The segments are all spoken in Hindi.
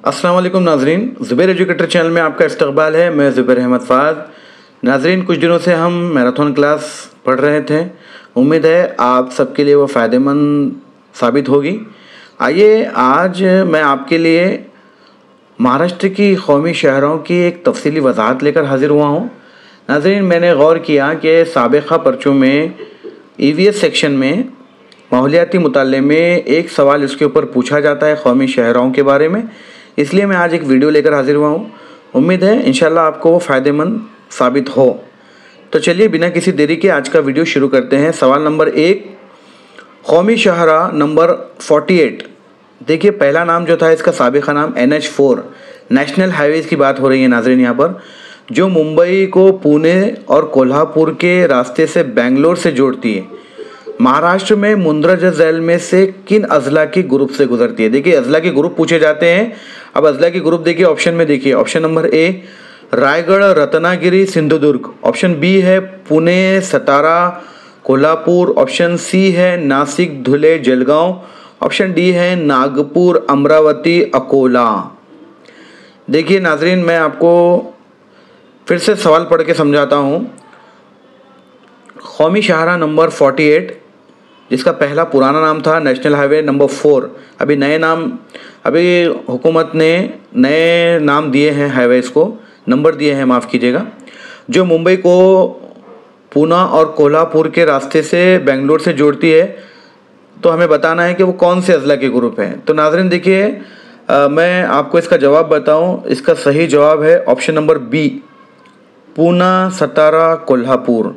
अस्सलाम वालेकुम नाजरीन, ज़ुबैर एजुकेटर चैनल में आपका इस्तकबाल है। मैं ज़ुबैर अहमद फ़ाज़। नाजरीन, कुछ दिनों से हम मैराथन क्लास पढ़ रहे थे। उम्मीद है आप सबके लिए वो फ़ायदेमंद साबित होगी। आइए आज मैं आपके लिए महाराष्ट्र की कौमी शहरों की एक तफसीली वजाहत लेकर हाज़िर हुआ हूँ। नाजरीन, मैंने गौर किया कि साबिक़ा पर्चों में EVS सेक्शन में माहौलियाती मुताले में एक सवाल इसके ऊपर पूछा जाता है कौमी शहरों के बारे में, इसलिए मैं आज एक वीडियो लेकर हाजिर हुआ हूँ। उम्मीद है इंशाल्लाह आपको वो फ़ायदेमंद साबित हो। तो चलिए बिना किसी देरी के आज का वीडियो शुरू करते हैं। सवाल नंबर 1, कौमी शहरा नंबर 48। देखिए, पहला नाम जो था इसका साबिक़ा नाम NH4 नेशनल हाईवेज़ की बात हो रही है नाज़रीन यहाँ पर, जो मुंबई को पुणे और कोल्हापुर के रास्ते से बेंगलोर से जोड़ती है। महाराष्ट्र में मुंद्रा झैल में से किन अजला के ग्रुप से गुजरती है? देखिए, अजला के ग्रुप पूछे जाते हैं। अब अजला के ग्रुप देखिए, ऑप्शन में देखिए, option number A Raigarh Ratnagiri Sindhudurg, option B है पुणे सतारा कोल्हापुर, ऑप्शन C है नासिक धुले जलगांव, ऑप्शन D है नागपुर अमरावती अकोला। देखिए नाजरीन, मैं आपको फिर से सवाल पढ़ के समझाता हूँ। कौमी शाहरा नंबर 48 जिसका पहला पुराना नाम था नेशनल हाईवे नंबर 4, अभी हुकूमत ने नए नाम दिए हैं, हाईवेज़ को नंबर दिए हैं, माफ़ कीजिएगा, जो मुंबई को पुणे और कोल्हापुर के रास्ते से बेंगलोर से जोड़ती है। तो हमें बताना है कि वो कौन से अजला के ग्रुप हैं। तो नाज़रीन देखिए, मैं आपको इसका जवाब बताऊं। इसका सही जवाब है ऑप्शन नंबर B पुणे सतारा कोल्हापुर।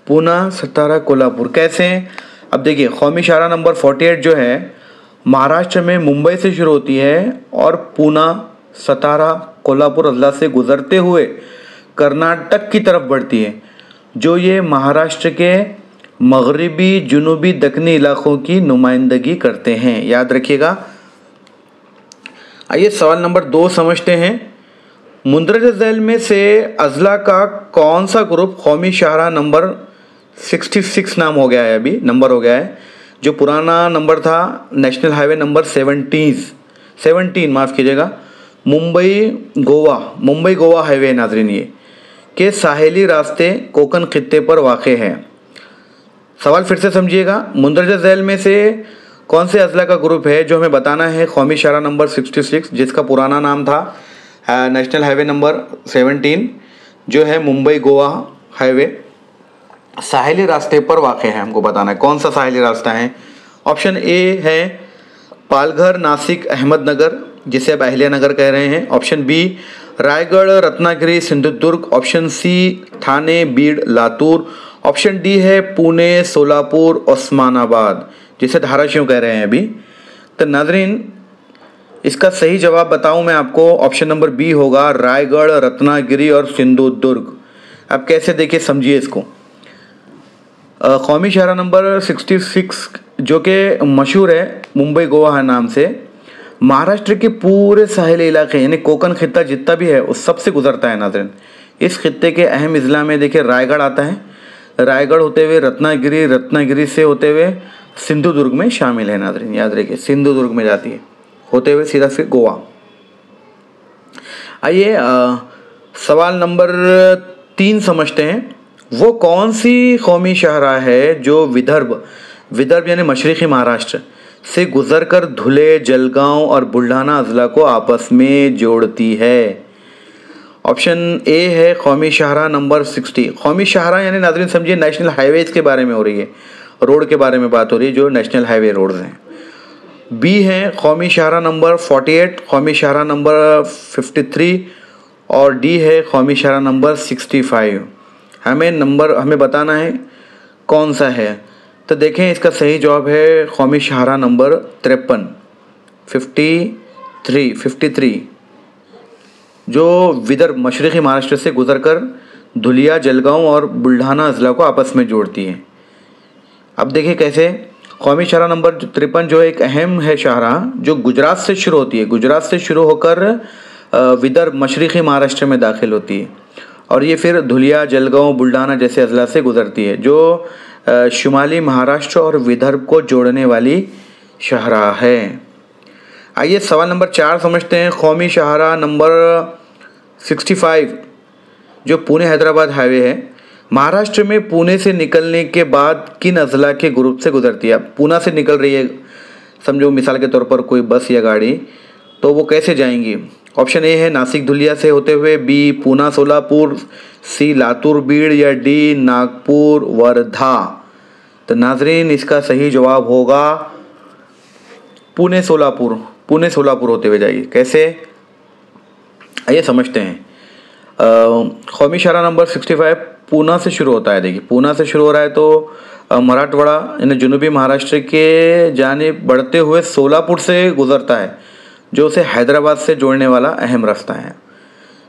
पुणे सतारा कोल्हापुर कैसे? अब देखिए, कौमी शाहरा नंबर 48 जो है महाराष्ट्र में मुंबई से शुरू होती है और पुणे सतारा कोल्हापुर अजला से गुजरते हुए कर्नाटक की तरफ बढ़ती है, जो ये महाराष्ट्र के मगरिबी जुनूबी दक्षिणी इलाकों की नुमाइंदगी करते हैं। याद रखिएगा। आइए सवाल नंबर 2 समझते हैं। मुंद्रा झैल में से अजला का कौन सा ग्रुप कौमी शाहरा नंबर 66 नाम हो गया है, अभी नंबर हो गया है, जो पुराना नंबर था नेशनल हाईवे नंबर 17 माफ़ कीजिएगा, मुंबई गोवा हाईवे नाजरीन, ये के साहेली रास्ते कोकन खित्ते पर वाक़े है। सवाल फिर से समझिएगा। मुंद्रा झैल में से कौन से अजला का ग्रुप है जो हमें बताना है कौमी शाहरा नंबर 66 जिसका पुराना नाम था नेशनल हाईवे नंबर 17, जो है मुंबई गोवा हाईवे साहेली रास्ते पर वाक़ है। हमको बताना है कौन सा साहेली रास्ता है। ऑप्शन A है पालघर नासिक अहमदनगर, जिसे अब अहिल्या नगर कह रहे हैं, option B Raigad Ratnagiri Sindhudurg, option C Thane Beed Latur, option D है पुणे सोलापुर ओस्मानाबाद, जिसे धाराशिव कह रहे हैं अभी। तो नाजरीन, इसका सही जवाब बताऊं मैं आपको, ऑप्शन नंबर B होगा रायगढ़ रत्नागिरी और सिंधुदुर्ग। अब कैसे, देखिए समझिए इसको। कौमी शहरा नंबर 66 जो कि मशहूर है मुंबई गोवा नाम से, महाराष्ट्र के पूरे साहिली इलाके यानी कोकन खित्ता जितना भी है उस सब से गुजरता है नाज़रीन। इस खित्ते के अहम अजला में देखिए रायगढ़ आता है, रायगढ़ होते हुए रत्नागिरी से होते हुए सिंधुदुर्ग में शामिल है नाज़रीन। याद रखिए, सिंधुदुर्ग में जाती है होते हुए सीधा फिर गोवा। आइए सवाल नंबर 3 समझते हैं। वो कौन सी कौमी शहरा है जो विदर्भ यानी मशरक़ी महाराष्ट्र से गुजरकर धुले जलगांव और बुल्ढाना अजला को आपस में जोड़ती है? ऑप्शन A है कौमी शहरा नंबर 60। कौमी शहरा यानी नाज़रीन समझिए नेशनल हाईवेज़ के बारे में हो रही है, रोड के बारे में बात हो रही है, जो नेशनल हाईवे रोड्स हैं। B है कौमी शहरा नंबर 48, कौमी शहरा नंबर 53 और D है कौमी शहरा नंबर 65। हमें बताना है कौन सा है। तो देखें, इसका सही जवाब है कौमी शहरा नंबर 53, जो विदर्भ मशरक़ी महाराष्ट्र से गुजरकर धुलिया जलगांव और बुल्ढाना अजला को आपस में जोड़ती है। अब देखिए कैसे। कौमी शहरा नंबर 53 जो एक अहम है शहरा, जो गुजरात से शुरू होती है, गुजरात से शुरू होकर विदर्भ मशरक़ी महाराष्ट्र में दाखिल होती है और ये फिर धुलिया जलगांव बुल्ढाना जैसे अजला से गुजरती है, जो शुमाली महाराष्ट्र और विदर्भ को जोड़ने वाली शहरा है। आइए सवाल नंबर 4 समझते हैं। कौमी शाहराह नंबर 65 जो पुणे हैदराबाद हाईवे है, महाराष्ट्र में पुणे से निकलने के बाद किन अजला के ग्रुप से गुजरती है? पूना से निकल रही है, समझो मिसाल के तौर पर कोई बस या गाड़ी, तो वो कैसे जाएंगी? ऑप्शन ए है नासिक धुलिया से होते हुए, बी पूना सोलापुर, सी लातूर बीड़, या डी नागपुर वर्धा। तो नाजरीन इसका सही जवाब होगा पुणे सोलापुर। पुणे सोलापुर होते हुए जाइए। कैसे, आइए समझते हैं। कौमी शाहराह नंबर 65 पूना से शुरू होता है। देखिए पूना से शुरू हो रहा है तो मराठवाड़ा यानी जनूबी महाराष्ट्र के जानिब बढ़ते हुए सोलापुर से गुजरता है, जो उसे हैदराबाद से जोड़ने वाला अहम रास्ता है।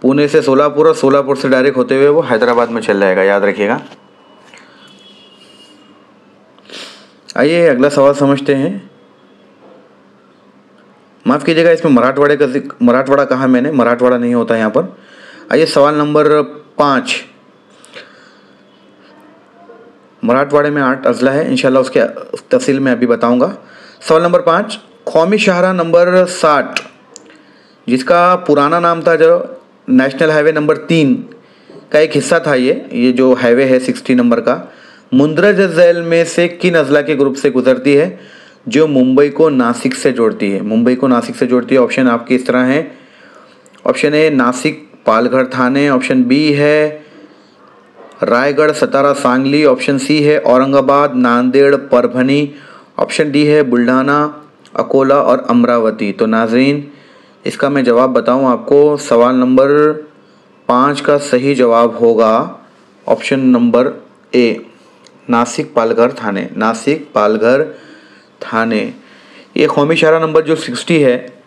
पुणे से सोलापुर और सोलापुर से डायरेक्ट होते हुए वो हैदराबाद में चल जाएगा, याद रखिएगा। आइए अगला सवाल समझते हैं। माफ़ कीजिएगा, इसमें मराठवाड़ा कहा मैंने, मराठवाड़ा नहीं होता यहाँ पर। आइए सवाल नंबर 5। मराठवाड़े में 8 अजला है, इंशाल्लाह उसके तफसील में अभी बताऊंगा। सवाल नंबर 5, कौमी शाहराह नंबर 60 जिसका पुराना नाम था जो नेशनल हाईवे नंबर 3 का एक हिस्सा था, ये जो हाईवे है 60 नंबर का, मुंद्रज झैल में से किन अजला के ग्रुप से गुजरती है जो मुंबई को नासिक से जोड़ती है? मुंबई को नासिक से जोड़ती है। ऑप्शन आपके इस तरह हैं। Option A Nashik Palghar Thane, option B है रायगढ़ सतारा सांगली, ऑप्शन सी है औरंगाबाद नांदेड़ परभनी, ऑप्शन डी है बुल्ढाना अकोला और अमरावती। तो नाजरीन इसका मैं जवाब बताऊं आपको, सवाल नंबर 5 का सही जवाब होगा option number A, Nashik Palghar Thane. Nashik Palghar Thane. ये कौमी शाहराह नंबर जो 60 है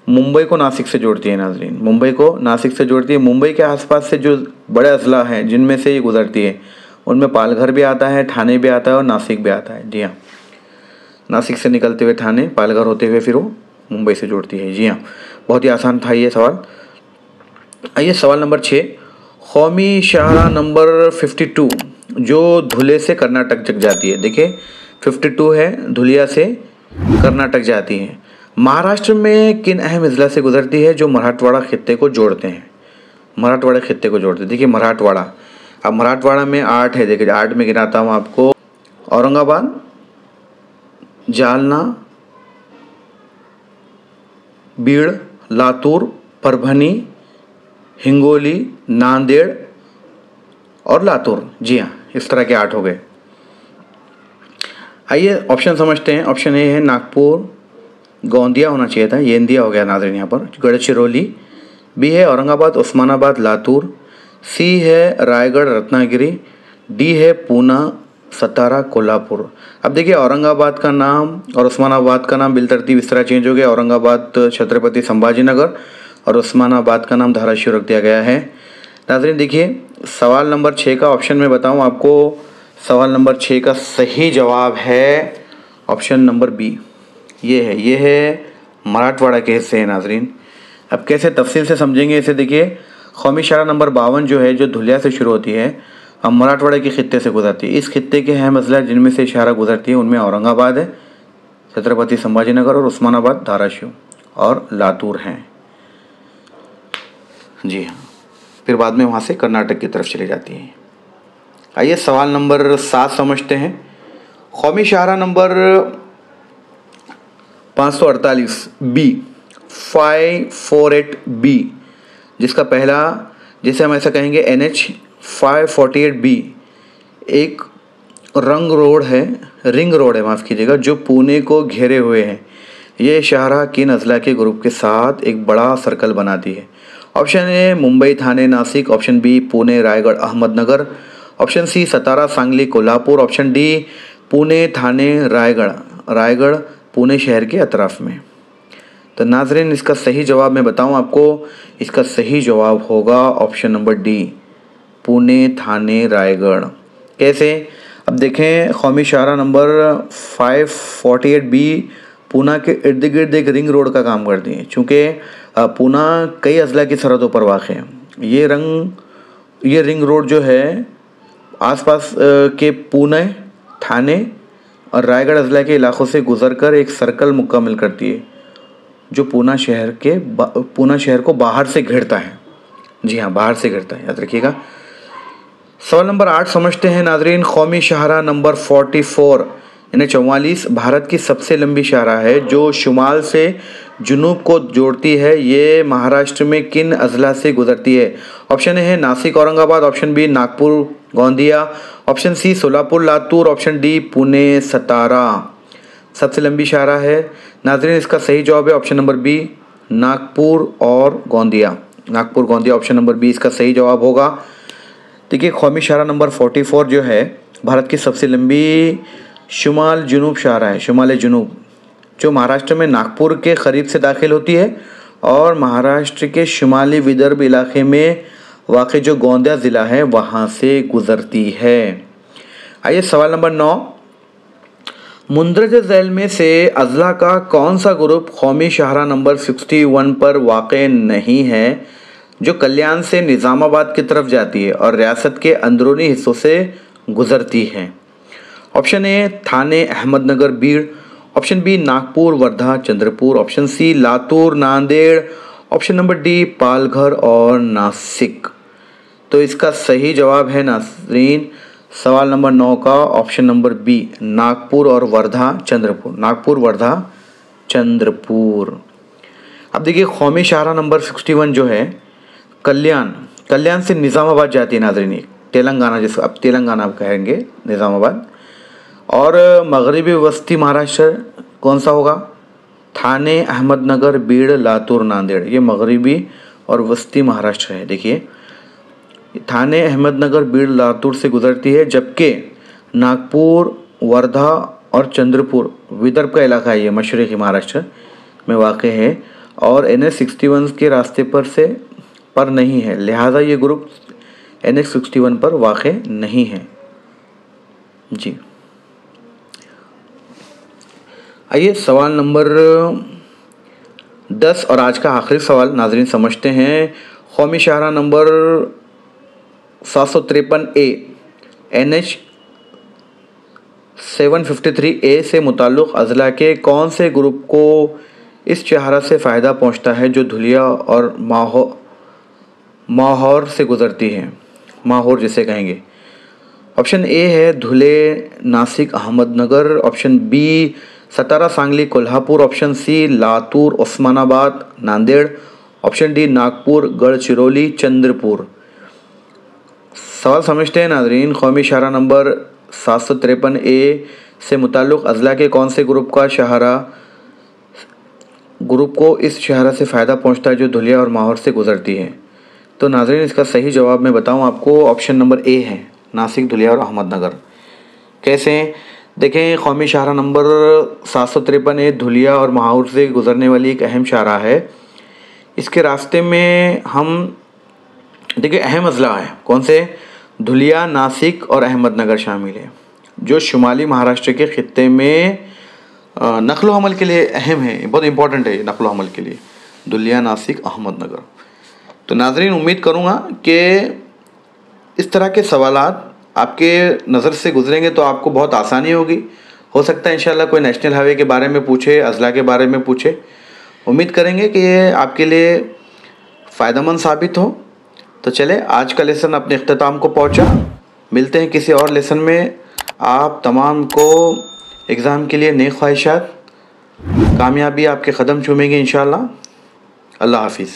मुंबई को नासिक से जोड़ती है। नाजरीन मुंबई को नासिक से जोड़ती है। मुंबई के आसपास से जो बड़े अजला हैं जिनमें से ये गुजरती है, उनमें पालघर भी आता है, ठाणे भी आता है और नासिक भी आता है। जी हाँ, नासिक से निकलते हुए ठाणे, पालघर होते हुए फिर वो मुंबई से जोड़ती है। जी हाँ, बहुत ही आसान था ये सवाल। आइए सवाल नंबर 6, कौमी शाहराह नंबर 52 जो धुले से कर्नाटक तक जाती है। देखिए 52 है, धुलिया से कर्नाटक जाती है। महाराष्ट्र में किन अहम अजला से गुजरती है जो मराठवाड़ा खित्ते को जोड़ते हैं? मराठवाड़ा खित्ते को जोड़ते हैं। देखिए मराठवाड़ा, अब मराठवाड़ा में 8 है। देखिए 8 में गिनाता हूँ आपको, औरंगाबाद, जालना, बीड़, लातूर, परभनी, हिंगोली, नांदेड़ और लातूर। जी हाँ, इस तरह के 8 हो गए। आइए ऑप्शन समझते हैं। ऑप्शन ए है नागपुर, गोंदिया होना चाहिए था, येंदिया हो गया नाज़रीन यहाँ पर, गढ़चिरौली। बी है औरंगाबाद उस्मानाबाद लातूर, सी है रायगढ़ रत्नागिरी, डी है पूना सतारा कोल्हापुर। अब देखिए औरंगाबाद का नाम और उस्मानाबाद का नाम बिलतरतीब इस तरह चेंज हो गया। औरंगाबाद छत्रपति संभाजी नगर और उस्मानाबाद का नाम धाराशिव रख दिया गया है। नाज़रीन देखिए सवाल नंबर 6 का ऑप्शन में बताऊँ आपको, सवाल नंबर 6 का सही जवाब है ऑप्शन नंबर बी। ये है मराठवाड़ा के हिस्से हैं नाजरीन। अब कैसे तफसील से समझेंगे इसे, देखिए कौमी शाहराह नंबर 52 जो है, जो धुलिया से शुरू होती है, अब मराठवाड़ा के खित्ते से गुजरती है। इस खित्ते के अहम अजला जिनमें से शाहराह गुजरती है उनमें औरंगाबाद है, छत्रपति संभाजी नगर और उस्मानाबाद धाराशिव और लातूर हैं। जी हाँ, फिर बाद में वहाँ से कर्नाटक की तरफ चली जाती है। आइए सवाल नंबर 7 समझते हैं। कौमी शाहराह नंबर 548 बी 548 बी जिसका पहला, जिसे हम ऐसा कहेंगे NH 548 बी, एक रिंग रोड है माफ़ कीजिएगा, जो पुणे को घेरे हुए है। ये शाहराह किन अजला के ग्रुप के साथ एक बड़ा सर्कल बनाती है? Option A Mumbai Thane Nashik, option B Pune Raigad Ahmednagar, option C Satara Sangli Kolhapur, option D Pune Thane Raigad Pune शहर के अतराफ में। तो नाजरीन इसका सही जवाब मैं बताऊं आपको, इसका सही जवाब होगा option number D, Pune Thane Raigarh. कैसे, अब देखें कौमी शाहराह नंबर 548 बी पूना के इर्द गिर्द एक रिंग रोड का काम करती है। चूँकि पूना कई अजला की सरहदों पर वाक़ है, ये रिंग रोड जो है आसपास के पुणे, थाने और रायगढ़ अजला के इलाकों से गुजरकर एक सर्कल मुकम्मल करती है जो पूना शहर को बाहर से घेरता है। जी हाँ, बाहर से घेरता है, याद रखिएगा। सवाल नंबर 8 समझते हैं नाजरीन। कौमी शाहरा नंबर 44 यानी 44 भारत की सबसे लंबी शाहरा है जो शुमाल से जुनूब को जोड़ती है। ये महाराष्ट्र में किन अजला से गुजरती है? ऑप्शन ए है Nashik Aurangabad, option B Nagpur Gondia, option C Solapur Latur, option D Pune Satara. सबसे लंबी शाहरा है नाजरीन, इसका सही जवाब है ऑप्शन नंबर बी नागपुर और गोंदिया। Nagpur Gondia option number B इसका सही जवाब होगा। देखिए, कौमी शाहरा नंबर 44 जो है भारत की सबसे लंबी शुमाल जुनूब शाहरा है, शुमाल जुनूब, जो महाराष्ट्र में नागपुर के करीब से दाखिल होती है और महाराष्ट्र के शुमाली विदर्भ इलाके में वाक़ जो गोंदिया ज़िला है वहाँ से गुज़रती है। आइए सवाल नंबर 9। मुंदरज झैल में से अजला का कौन सा ग्रुप कौमी शाहरा नंबर 61 पर वाक़ नहीं है जो कल्याण से निज़ामाबाद की तरफ जाती है और रियासत के अंदरूनी हिस्सों से गुज़रती है? Option A Thane Ahmednagar Beed, option B Nagpur Wardha Chandrapur, option C Latur Nanded, option number D Palghar और नासिक। तो इसका सही जवाब है नाज़रीन सवाल नंबर 9 का ऑप्शन नंबर बी नागपुर और वर्धा चंद्रपुर, नागपुर वर्धा चंद्रपुर। अब देखिए, कौमी शाहरा नंबर 61 जो है कल्याण से निज़ामाबाद जाती है नाज़रीन, तेलंगाना, जिसको अब तेलंगाना कहेंगे निज़ामाबाद। और मगरबी वस्ती महाराष्ट्र कौन सा होगा? थाने अहमदनगर बीड़ लातूर नांदेड़, ये मगरबी और वस्ती महाराष्ट्र है। देखिए, थाने अहमदनगर बीड़ लातूर से गुजरती है, जबकि नागपुर वर्धा और चंद्रपुर विदर्भ का इलाका है, ये मशरक़ी महाराष्ट्र में वाक़ है और NH 61 के रास्ते पर नहीं है, लिहाजा ये ग्रुप NH 61 पर वाक़ नहीं है। जी, आइए सवाल नंबर 10 और आज का आखिरी सवाल नाजरीन समझते हैं। कौमी शाहरा नंबर 753A NH 753A से मुताल्लिक़ अजला के कौन से ग्रुप को इस शाहरा से फ़ायदा पहुंचता है जो धुलिया और माहौर से गुज़रती है, माहौर जिसे कहेंगे? ऑप्शन ए है Dhule Nashik Ahmednagar, option B Satara Sangli Kolhapur, option C Latur Osmanabad Nanded, option D Nagpur Gadchiroli Chandrapur. सवाल समझते हैं नाजरीन। कौमी शाहरा नंबर 753A से मुताल्लिक़ अजला के कौन से ग्रुप को इस शाहरा से फ़ायदा पहुंचता है जो धुलिया और माहौर से गुज़रती है? तो नाजरीन इसका सही जवाब मैं बताऊं आपको, ऑप्शन नंबर ए है नासिक धुलिया और अहमदनगर। कैसे? देखें, कौमी शाहरा नंबर 753A धुलिया और माहौर से गुज़रने वाली एक अहम शाहरा है। इसके रास्ते में हम देखिए अहम अजला है, कौन से? धुलिया नासिक और अहमदनगर शामिल है, जो शुमाली महाराष्ट्र के ख़ित्ते में नक़्ल हमल के लिए अहम है, बहुत इंपॉर्टेंट है नक़्ल हमल के लिए, धुलिया नासिक अहमदनगर। तो नाज़रीन उम्मीद करूँगा कि इस तरह के सवालात आपके नज़र से गुजरेंगे तो आपको बहुत आसानी होगी। हो सकता है इंशाल्लाह कोई नेशनल हाईवे के बारे में पूछे, अजला के बारे में पूछे। उम्मीद करेंगे कि ये आपके लिए फ़ायदेमंद साबित हो। तो चले, आज का लेसन अपने इख्तिताम को पहुंचा। मिलते हैं किसी और लेसन में। आप तमाम को एग्ज़ाम के लिए नेक ख्वाहिशात, कामयाबी आपके कदम चूमेंगे इंशाल्लाह। अल्लाह हाफिज़।